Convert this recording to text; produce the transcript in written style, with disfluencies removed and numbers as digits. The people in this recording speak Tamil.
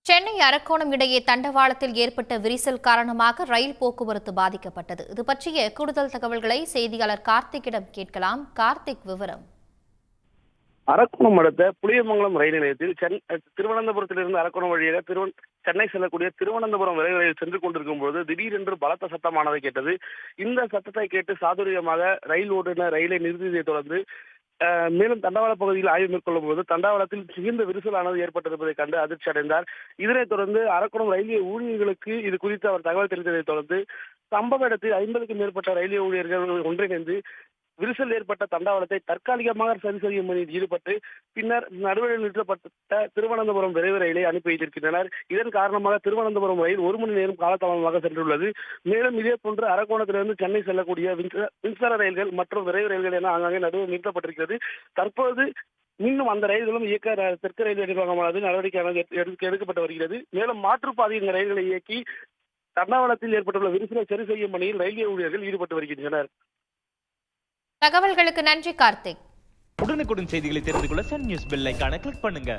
சென்னை அரக்கோணம் இடையே தண்டவாளத்தில் ஏற்பட்ட விரிசல் காரணமாக ரயில் போக்குவரத்து பாதிக்கப்பட்டது. இது பற்றிய கூடுதல் தகவல்களை செய்தியாளர் கார்த்திக்கிடம் கேட்கலாம். கார்த்திக், விவரம். அரக்கோணம் அடுத்த புளியமங்கலம் ரயில் நிலையத்தில் திருவனந்தபுரத்திலிருந்து அரக்கோணம் வழியாக சென்னை செல்லக்கூடிய திருவனந்தபுரம் விரைவு ரயில் சென்று கொண்டிருக்கும் போது திடீரென்று பலத்த சத்தமானதை கேட்டது. இந்த சத்தத்தை கேட்டு சாதுரியமாக ரயில் ஓட்டுநர் ரயிலை நிறுத்தியதை தொடர்ந்து மேலும் தண்டவாள பகுதியில் ஆய்வு மேற்கொள்ளும் போது தண்டவாளத்தில் மிகுந்த விரிசலானது ஏற்பட்டிருப்பதை கண்டு அதிர்ச்சி அடைந்தார். இதனைத் தொடர்ந்து அரக்கோணம் ரயில்வே ஊழியர்களுக்கு இது குறித்து அவர் தகவல் தெரிவித்ததைத் தொடர்ந்து சம்பவ இடத்தில் 50க்கும் மேற்பட்ட ரயில்வே ஊழியர்கள் ஒன்றிணைந்து விரிசல் ஏற்பட்ட தண்டவாளத்தை தற்காலிகமாக சரி செய்யும் பணியில் ஈடுபட்டு பின்னர் நடுவழியில் நிறுத்தப்பட்ட திருவனந்தபுரம் விரைவு ரயிலை அனுப்பி வைத்திருக்கின்றனர். இதன் காரணமாக திருவனந்தபுரம் ரயில் 1 மணி நேரம் காலதாமதமாக சென்றுள்ளது. மேலும் இதே போன்று அரக்கோணத்திலிருந்து சென்னை செல்லக்கூடிய மின்சார ரயில்கள் மற்றும் விரைவு ரயில்கள் என ஆங்காங்கே நடுவில் நிறுத்தப்பட்டிருக்கிறது. தற்போது இன்னும் அந்த ரயில்களும் இயக்க தெற்கு ரயில்வே நிர்வாகமானது நடவடிக்கை எடுக்கப்பட்டு வருகிறது. மேலும் மாற்றுப்பாதையில் இந்த ரயில்களை இயக்கி தண்டவாளத்தில் ஏற்பட்டுள்ள விரிசலை சரி செய்யும் பணியில் ரயில்வே ஊழியர்கள் ஈடுபட்டு வருகின்றனர். தகவல்களுக்கு நன்றி, கார்த்திக். உடனுக்குடன் செய்திகளை தெரிந்து கொள்ள சன் நியூஸ் பெல் ஐகானை கிளிக் பண்ணுங்க.